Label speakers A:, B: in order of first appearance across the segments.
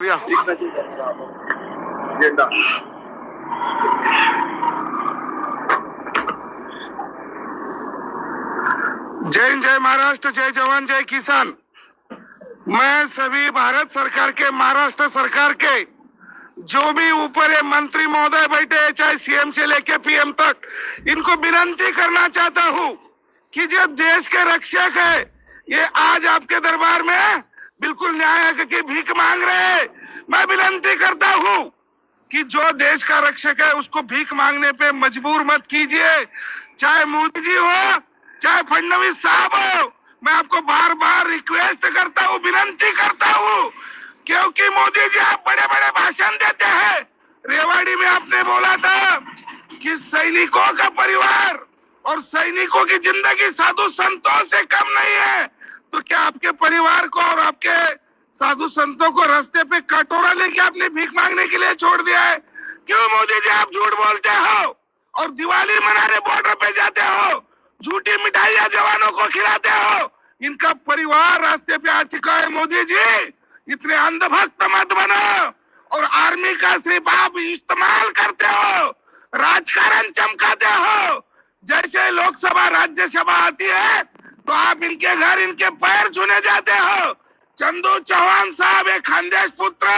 A: जय हिंद, जय महाराष्ट्र, जय जवान, जय किसान। मैं सभी भारत सरकार के, महाराष्ट्र सरकार के जो भी ऊपर ये मंत्री महोदय बैठे हैं, चाहे सीएम से लेके पीएम तक, इनको विनती करना चाहता हूं कि जब देश के रक्षक है, ये आज आपके दरबार में बिल्कुल न्याय की भीख मांग रहे हैं। मैं विनती करता हूं कि जो देश का रक्षक है उसको भीख मांगने पे मजबूर मत कीजिए, चाहे मोदी जी हो चाहे फडणवीस साहब हो। मैं आपको बार बार रिक्वेस्ट करता हूं, विनती करता हूं, क्योंकि मोदी जी आप बड़े बड़े भाषण देते हैं। रेवाड़ी में आपने बोला था कि सैनिकों का परिवार और सैनिकों की जिंदगी साधु संतों से कम नहीं है। तो क्या आपके परिवार को और आपके साधु संतों को रास्ते पे कटोरा लेके आपने भीख मांगने के लिए छोड़ दिया है? क्यों मोदी जी आप झूठ बोलते हो और दिवाली मनाने बॉर्डर पे जाते हो, झूठी मिठाइयां जवानों को खिलाते हो? इनका परिवार रास्ते पे आ चुका है। मोदी जी इतने अंधभक्त मत बनो, और आर्मी का सिर्फ आप इस्तेमाल करते हो, राजकारण चमकाते हो। जैसे लोकसभा राज्यसभा आती है तो आप इनके घर इनके पैर छूने जाते हो। चंदू चौहान साहब एक खानदेश पुत्र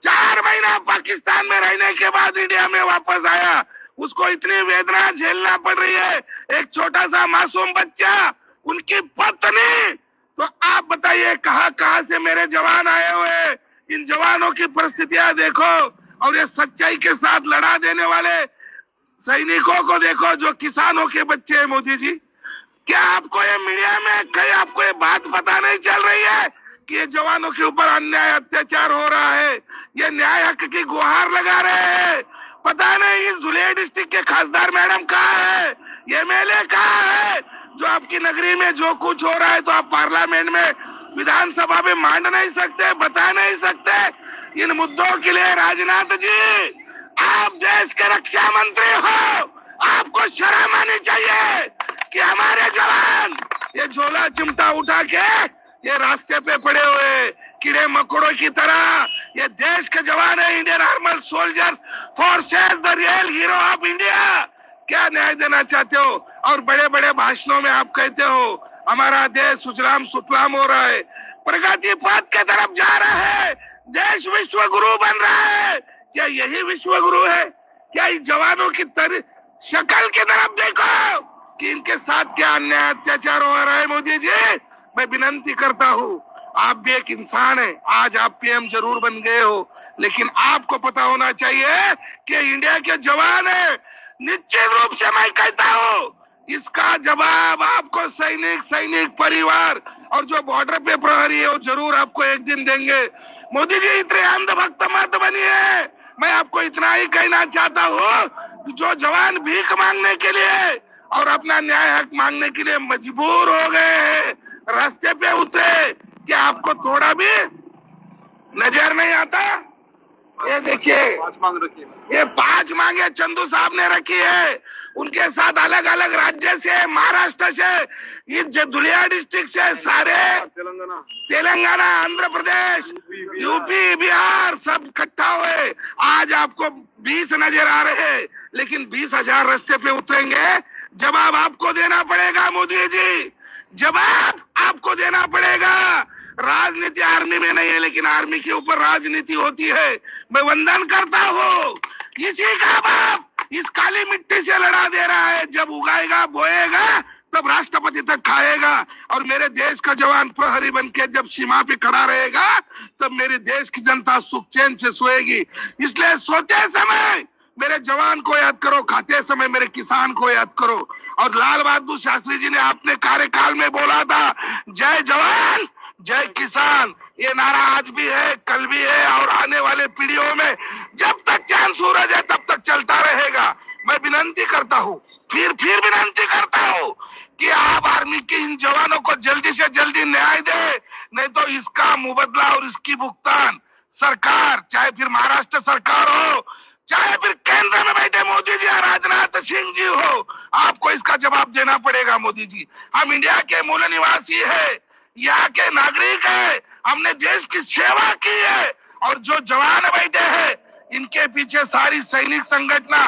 A: 4 महीना पाकिस्तान में रहने के बाद इंडिया में वापस आया, उसको इतनी वेदना झेलना पड़ रही है। एक छोटा सा मासूम बच्चा, उनकी पत्नी, तो आप बताइए कहां से मेरे जवान आए हुए। इन जवानों की परिस्थितियां देखो, और ये सच्चाई के साथ लड़ा देने वाले सैनिकों को देखो जो किसानों के बच्चे हैं। मोदी जी, क्या आपको ये मीडिया में कहीं आपको ये बात पता नहीं चल रही है कि ये जवानों के ऊपर अन्याय अत्याचार हो रहा है? ये न्याय हक की गुहार लगा रहे हैं। पता नहीं इस धुलिया डिस्ट्रिक्ट के खासदार मैडम कहाँ है, एमएलए कहाँ है? जो आपकी नगरी में जो कुछ हो रहा है तो आप पार्लियामेंट में, विधानसभा में मांड नहीं सकते, बता नहीं सकते। इन मुद्दों के लिए राजनाथ जी, आप देश के रक्षा मंत्री हो, आपको शर्म आनी चाहिए कि हमारे जवान ये झोला चिमटा उठा के ये रास्ते पे पड़े हुए कीड़े मकोड़ों की तरह, ये देश के जवान है, Indian armed soldiers forces, the real hero of India. क्या न्याय देना चाहते हो? और बड़े बड़े भाषणों में आप कहते हो हमारा देश सुजलाम सुफलाम हो रहा है, प्रगति पथ के तरफ जा रहा है, देश विश्व गुरु बन रहा है। क्या यही विश्व गुरु है? क्या इस जवानों की शक्ल की तरफ देखो कि इनके साथ क्या अन्याय अत्याचार हो रहा है। मोदी जी, मैं विनती करता हूँ, आप भी एक इंसान है, आज आप पीएम जरूर बन गए हो, लेकिन आपको पता होना चाहिए कि इंडिया के जवान है। निश्चित रूप से मैं कहता हूँ इसका जवाब आपको सैनिक परिवार और जो बॉर्डर पे प्रहरी है वो जरूर आपको एक दिन देंगे। मोदी जी इतने अंधभक्त मत बनिए। मैं आपको इतना ही कहना चाहता हूँ, जो जवान भीख मांगने के लिए और अपना न्याय हक मांगने के लिए मजबूर हो गए हैं, रास्ते पे उतरे, क्या आपको थोड़ा भी नजर नहीं आता? ये देखिए,
B: 5 मांग रखी है।
A: ये 5 मांगे चंदू साहब ने रखी है। उनके साथ अलग अलग राज्य से, महाराष्ट्र से, इस धुलिया डिस्ट्रिक्ट से सारे, तेलंगाना, आंध्र प्रदेश, यूपी, बिहार सब इकट्ठा हुए। आज आपको 20 नजर आ रहे हैं, लेकिन 20,000 रास्ते पे उतरेंगे। जवाब आपको देना पड़ेगा मोदी जी, जवाब आपको देना पड़ेगा। राजनीति आर्मी में नहीं है, लेकिन आर्मी के ऊपर राजनीति होती है। मैं वंदन करता हूँ, इसी का बाप इस काली मिट्टी से लड़ा दे रहा है। जब उगाएगा, बोएगा, तब राष्ट्रपति तक खाएगा। और मेरे देश का जवान प्रहरी बन के जब सीमा पे खड़ा रहेगा, तब मेरे देश की जनता सुख चैन से सोएगी। इसलिए सोते समय मेरे जवान को याद करो, खाते समय मेरे किसान को याद करो। और लाल बहादुर शास्त्री जी ने अपने कार्यकाल में बोला था, जय जवान जय किसान। ये नारा आज भी है, कल भी है, और आने वाले पीढ़ियों में जब तक चांद सूरज है तब तक चलता रहेगा। मैं विनती करता हूँ, फिर विनती करता हूँ कि आप आर्मी के इन जवानों को जल्दी से जल्दी न्याय दे, नहीं तो इसका मुबदला और इसकी भुगतान सरकार, चाहे फिर महाराष्ट्र सरकार हो, चाहे फिर केंद्र में बैठे मोदी जी या राजनाथ सिंह जी हो, आपको इसका जवाब देना पड़ेगा। मोदी जी, हम इंडिया के मूल निवासी है, यहाँ के नागरिक है, हमने देश की सेवा की है, और जो जवान बैठे हैं इनके पीछे सारी सैनिक संगठना,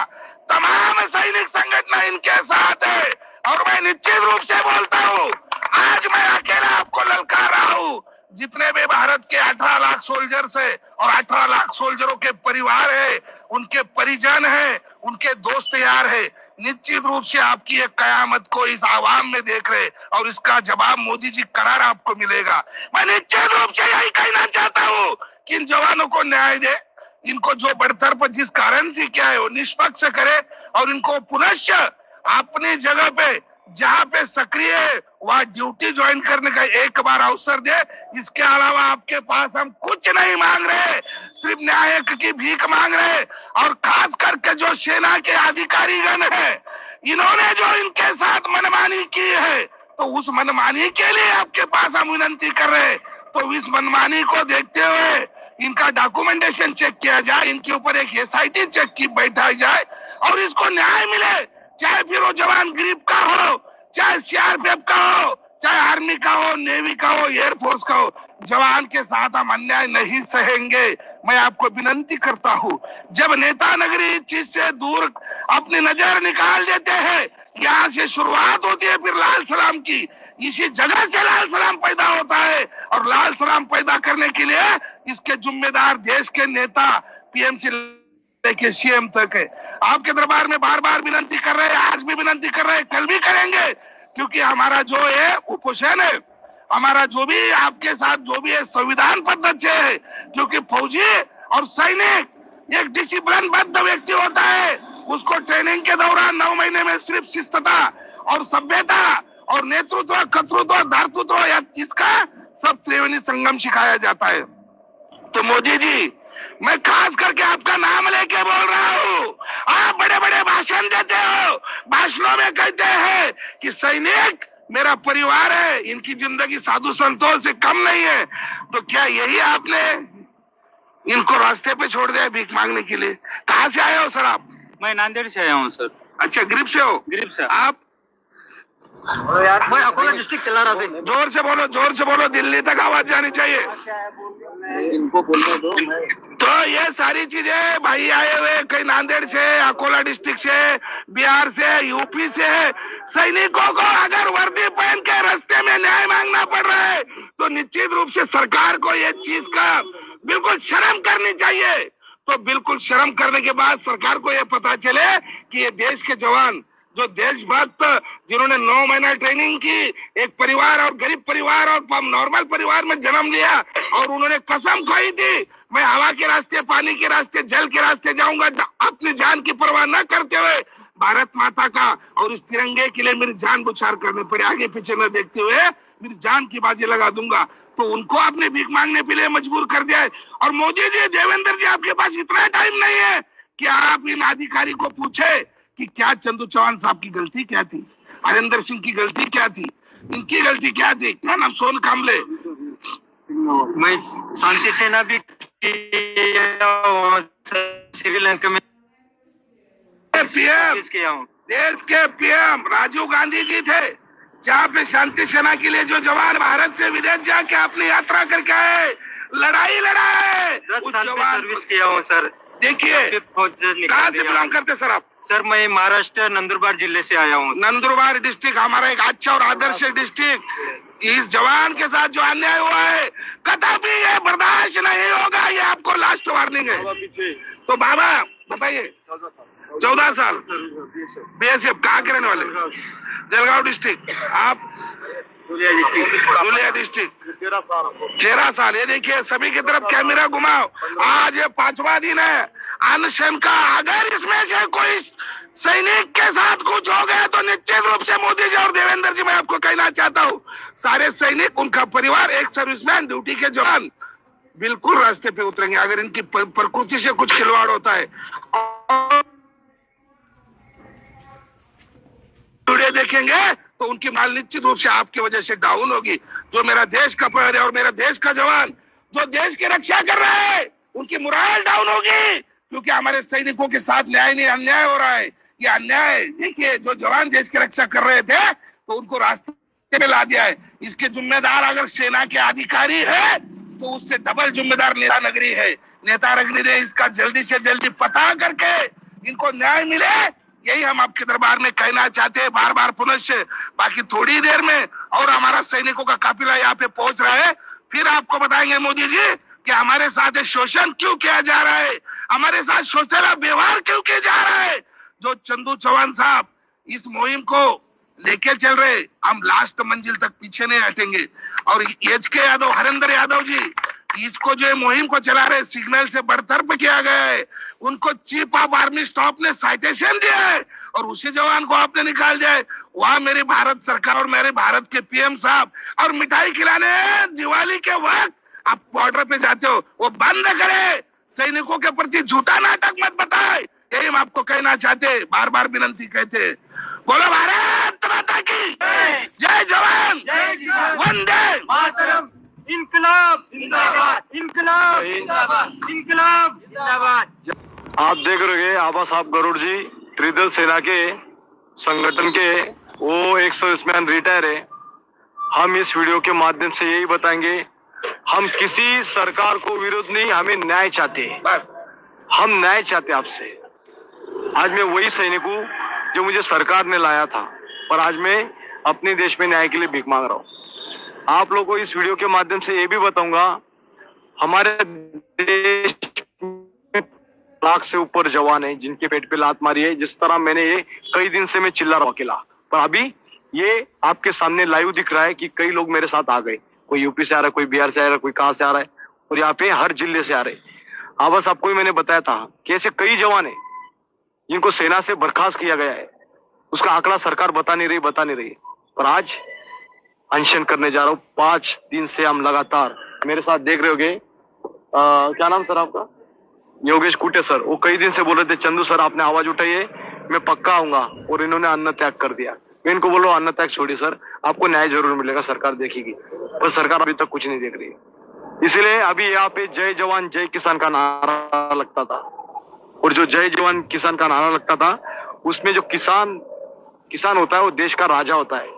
A: तमाम सैनिक संगठना इनके साथ है। और मैं निश्चित रूप से बोलता हूं, आज मैं अकेला आपको ललकार रहा हूं। जितने भी भारत के 18 लाख सोल्जर्स है और 18 लाख सोल्जरों के परिवार है, उनके परिजन है, उनके दोस्त यार है, निश्चित रूप से आपकी एक कयामत को इस आवाम में देख रहे और इसका जवाब मोदी जी करार आपको मिलेगा। मैं निश्चित रूप से यही कहना चाहता हूं कि इन जवानों को न्याय दे, इनको जो बढ़तर जिस कारण से क्या है वो निष्पक्ष करे और इनको पुनश्च अपनी जगह पे जहां पे सक्रिय वहां ड्यूटी ज्वाइन करने का एक बार अवसर दे। इसके अलावा आपके पास हम कुछ नहीं मांग रहे, सिर्फ न्याय की भीख मांग रहे। और खास करके जो सेना के अधिकारीगण है, इन्होंने जो इनके साथ मनमानी की है, तो उस मनमानी के लिए आपके पास हम विनती कर रहे हैं। तो इस मनमानी को देखते हुए इनका डॉक्यूमेंटेशन चेक किया जाए, इनके ऊपर एक SIT चेक की बैठाई जाए और इसको न्याय मिले। चाहे फिर वो जवान गरीब का हो, चाहे CRPF का हो, चाहे आर्मी का हो, नेवी का हो, एयरफोर्स का हो, जवान के साथ हम अन्याय नहीं सहेंगे। मैं आपको विनती करता हूं, जब नेता नगरी इस चीज से दूर अपनी नजर निकाल देते हैं, यहाँ से शुरुआत होती है फिर लाल सलाम की। इसी जगह से लाल सलाम पैदा होता है और लाल सलाम पैदा करने के लिए इसके जिम्मेदार देश के नेता PM से लेके CM तक है। आपके दरबार में बार बार विनती कर रहे हैं, आज भी विनती कर रहे हैं, कल भी करेंगे, क्योंकि हमारा जो है उपोषण है, हमारा जो भी आपके साथ जो भी है संविधान पद्धति है। क्योंकि फौजी और सैनिक एक डिसिप्लिनबद्ध व्यक्ति होता है, उसको ट्रेनिंग के दौरान 9 महीने में सिर्फ शिस्तता और सभ्यता और नेतृत्व, कर्तृत्व, दातृत्व या इसका सब त्रिवेणी संगम सिखाया जाता है। तो मोदी जी, मैं खास करके आपका नाम लेके बोल रहा हूँ। आप बड़े बड़े भाषण देते हो, भाषणों में कहते हैं कि सैनिक मेरा परिवार है, इनकी जिंदगी साधु संतों से कम नहीं है। तो क्या यही आपने इनको रास्ते पे छोड़ दिया भीख मांगने के लिए? कहाँ से आए हो सर आप?
B: मैं नांदेड़ से आया हूँ सर।
A: अच्छा, गरीब से हो?
B: गरीब से।
A: आप?
B: मैं अकोला डिस्ट्रिक्ट तेलारा से।
A: जोर से बोलो, जोर से बोलो, दिल्ली तक आवाज जानी चाहिए।
B: इनको बोलने दो।
A: तो ये सारी चीजें भाई आए हुए कहीं नांदेड़ से, अकोला डिस्ट्रिक्ट से, बिहार से, यूपी से, सैनिकों को अगर वर्दी पहन के रास्ते में न्याय मांगना पड़ रहा है तो निश्चित रूप से सरकार को ये चीज का बिल्कुल शर्म करनी चाहिए। तो बिल्कुल शर्म करने के बाद सरकार को ये पता चले कि ये देश के जवान जो देशभक्त जिन्होंने 9 महीना ट्रेनिंग की, एक परिवार और गरीब परिवार और नॉर्मल परिवार में जन्म लिया और उन्होंने कसम खाई थी, मैं हवा के रास्ते, पानी के रास्ते, जल के रास्ते जाऊंगा, अपनी जान की परवाह न करते हुए भारत माता का और इस तिरंगे के लिए मेरी जान बुछार करने पड़े, आगे पीछे न देखते हुए मेरी जान की बाजी लगा दूंगा। तो उनको आपने भीख मांगने के लिए मजबूर कर दिया है। और मोदी जी, देवेंद्र जी, आपके पास इतना टाइम नहीं है कि आप इन अधिकारी को पूछे कि क्या चंदू चौहान साहब की गलती क्या थी, हरिंदर सिंह की गलती क्या थी, इनकी गलती क्या थी? क्या नाम? सोन कामले।
B: मैं शांति सेना भी श्रीलंका में
A: PM
B: किया हूँ।
A: देश के PM राजीव गांधी जी थे, जहाँ पे शांति सेना के लिए जो जवान भारत से विदेश जाके अपनी यात्रा करके आए, लड़ाई लड़ाए,
B: 10 साल की सर्विस किया हूँ सर।
A: देखिए, कहाँ से बिलोंग करते सर आप?
B: सर मैं महाराष्ट्र नंदुरबार जिले से आया हूँ।
A: नंदुरबार डिस्ट्रिक्ट हमारा एक अच्छा और आदर्श डिस्ट्रिक्ट। इस जवान के साथ जो अन्याय हुआ है कदापि ये बर्दाश्त नहीं होगा, ये आपको लास्ट वार्निंग है। तो बाबा बताइए, 14 साल BSF, कहाँ के रहने वाले? जलगांव डिस्ट्रिक्ट। आप? धुलिया डिस्ट्रिक्ट। 13 साल। ये देखिए, सभी की तरफ कैमरा घुमाओ। आज ये 5वां दिन है अनशन का। अगर इसमें से कोई सैनिक के साथ कुछ हो गया तो निश्चित रूप से मोदी जी और देवेंद्र जी, मैं आपको कहना चाहता हूँ, सारे सैनिक, उनका परिवार, एक सर्विसमैन, ड्यूटी के जवान बिल्कुल रास्ते पे उतरेंगे अगर इनकी प्रकृति से कुछ खिलवाड़ होता है। वीडियो देखेंगे तो उनकी माल निश्चित रूप से आपकी वजह से डाउन होगी। जो मेरा देश का प्रहरी और मेरा देश का जवान जो देश की रक्षा कर रहा है, उनकी मुराल डाउन होगी, क्योंकि हमारे सैनिकों के साथ न्याय नहीं, अन्याय हो रहा है। ये अन्याय देखिए, जो जवान देश की रक्षा कर रहे थे तो उनको रास्ते में ला दिया है। इसके जिम्मेदार अगर सेना के अधिकारी है तो उससे डबल जिम्मेदार नेता नगरी है। नेता नगरी ने इसका जल्दी से जल्दी पता करके इनको न्याय मिले, यही हम आपके दरबार में कहना चाहते हैं बार बार पुनश्च। बाकी थोड़ी देर में और हमारा सैनिकों का काफिला यहाँ पे पहुंच रहा है, फिर आपको बताएंगे मोदी जी कि हमारे साथ शोषण क्यों किया जा रहा है, हमारे साथ शोषण व्यवहार क्यों किया जा रहा है। जो चंदू चौहान साहब इस मुहिम को लेके चल रहे, हम लास्ट मंजिल तक पीछे नहीं हटेंगे। और एच.के. यादव, हरेंद्र यादव जी इसको जो मुहिम को चला रहे, सिग्नल से बरतरफ किया गया है, उनको चीफ ऑफ आर्मी स्टाफ ने साइटेशन दिया है और उसी जवान को आपने निकाल जाए। वहां मेरी भारत सरकार और मेरे भारत के पीएम साहब और मिठाई खिलाने दिवाली के वक्त आप बॉर्डर पे जाते हो, वो बंद करे। सैनिकों के प्रति झूठा नाटक मत बताए, यही हम आपको कहना चाहते, बार बार विनंती कहते। बोलो भारत माता की जय जवान वंदे मातरम।
B: इनकलाब जिंदाबाद, इनकलाब जिंदाबाद, इनकलाब जिंदाबाद।
C: आप देख रहे हैं आबा साहब गरुड़ जी त्रिदल सेना के संगठन के वो एक सर्विसमैन रिटायर है। हम इस वीडियो के माध्यम से यही बताएंगे, हम किसी सरकार को विरोध नहीं, हमें न्याय चाहते हैं। हम न्याय चाहते हैं आपसे। आज मैं वही सैनिक हूँ जो मुझे सरकार ने लाया था, पर आज मैं अपने देश में न्याय के लिए भीख मांग रहा हूँ। आप लोगों को इस वीडियो के माध्यम से ये भी बताऊंगा, हमारे देश में लाख से ऊपर जवान है जिनके पेट पे लात मारी है। जिस तरह मैंने ये कई दिन से मैं चिल्ला रहा हूं अकेला, पर अभी ये आपके सामने लाइव दिख रहा है कि कई लोग मेरे साथ आ गए। कोई यूपी से आ रहा है, कोई बिहार से आ रहा है, कोई कहां से आ रहा है, और यहाँ पे हर जिले से आ रहे। हाँ, बस आपको ही मैंने बताया था कि ऐसे कई जवान है जिनको सेना से बर्खास्त किया गया है। उसका आंकड़ा सरकार बता नहीं रही, पर आज अनशन करने जा रहा हूँ। 5 दिन से हम लगातार, मेरे साथ देख रहे होगे, क्या नाम सर आपका? योगेश कुटे सर। वो कई दिन से बोल रहे थे चंदू सर आपने आवाज उठाइए, मैं पक्का आऊंगा, और इन्होंने अन्न त्याग कर दिया। मैं इनको बोलो अन्न त्याग छोड़िए सर, आपको न्याय जरूर मिलेगा, सरकार देखेगी। पर सरकार अभी तक कुछ नहीं देख रही है। इसलिए अभी यहाँ पे जय जवान जय किसान का नारा लगता था, और जो जय जवान किसान का नारा लगता था उसमें जो किसान होता है वो देश का राजा होता है,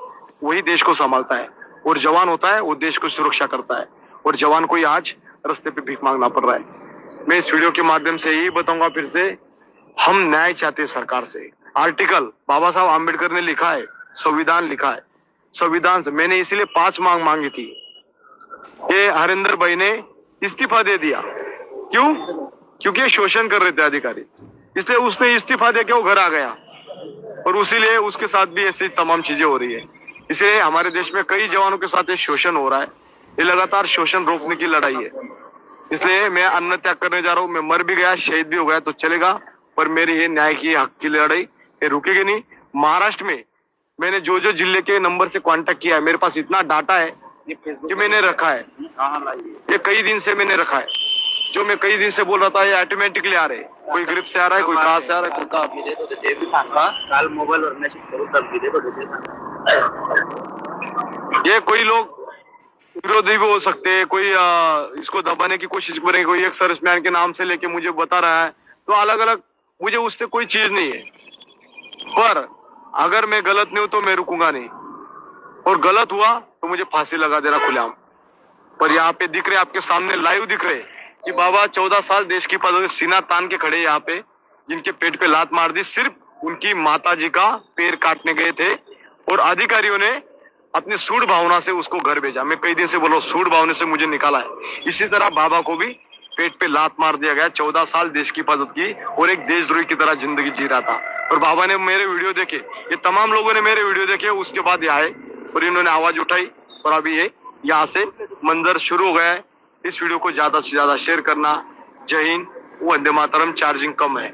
C: वही देश को संभालता है, और जवान होता है वो देश को सुरक्षा करता है। और जवान को ही आज रास्ते पे भीख मांगना पड़ रहा है। मैं इस वीडियो के माध्यम से यही बताऊंगा फिर से, हम न्याय चाहते हैं सरकार से। आर्टिकल बाबा साहब आम्बेडकर ने लिखा है, संविधान लिखा है, संविधान से मैंने इसीलिए 5 मांग मांगी थी। ये हरेंद्र भाई ने इस्तीफा दे दिया, क्यों? क्योंकि ये शोषण कर रहे थे अधिकारी, इसलिए उसने इस्तीफा दे के वो घर आ गया, और उसीलिए उसके साथ भी ऐसी तमाम चीजें हो रही है। इसलिए हमारे देश में कई जवानों के साथ ये शोषण हो रहा है। ये लगातार शोषण रोकने की लड़ाई है। इसलिए मैं अन्न त्याग करने जा रहा हूँ। मैं मर भी गया, शहीद भी हो गया तो चलेगा, पर मेरी ये न्याय की हक की लड़ाई ये रुकेगी नहीं। महाराष्ट्र में मैंने जो जिले के नंबर से कांटेक्ट किया है, मेरे पास इतना डाटा है कि मैंने रखा है, ये कई दिन से मैंने रखा है। जो मैं कई दिन से बोल रहा था ये ऑटोमेटिकली आ रहे, कोई ग्रिप से आ रहा है, कोई कहां से आ रहा है।
B: काल मोबाईल वर मेसेज करून
C: ये कोई लोग विरोधी भी हो सकते हैं, कोई इसको दबाने की कोशिश करेंगे। कोई एक सर्विसमैन के नाम से लेके मुझे बता रहा है, तो अलग अलग, मुझे उससे कोई चीज नहीं है। पर अगर मैं गलत नहीं हूं तो मैं रुकूंगा नहीं, और गलत हुआ तो मुझे फांसी लगा देना खुलेआम। पर यहाँ पे दिख रहे, आपके सामने लाइव दिख रहे कि बाबा 14 साल देश की पदों सीना तान के खड़े यहाँ पे, जिनके पेट पे लात मार दी, सिर्फ उनकी माताजी का पैर काटने गए थे, और अधिकारियों ने अपनी सूढ़ भावना से उसको घर भेजा। मैं कई दिन से बोला सूढ़ भावना से मुझे निकाला है। इसी तरह बाबा को भी पेट पे लात मार दिया गया। 14 साल देश की पदत की और एक देशद्रोही की तरह जिंदगी जी रहा था। और बाबा ने मेरे वीडियो देखे, ये तमाम लोगों ने मेरे वीडियो देखे, उसके बाद ये आए और इन्होंने आवाज उठाई, और अभी ये यहाँ से मंजर शुरू हो गया है। इस वीडियो को ज्यादा से ज्यादा शेयर करना। जय हिंद, वंदे मातरम। चार्जिंग कम है।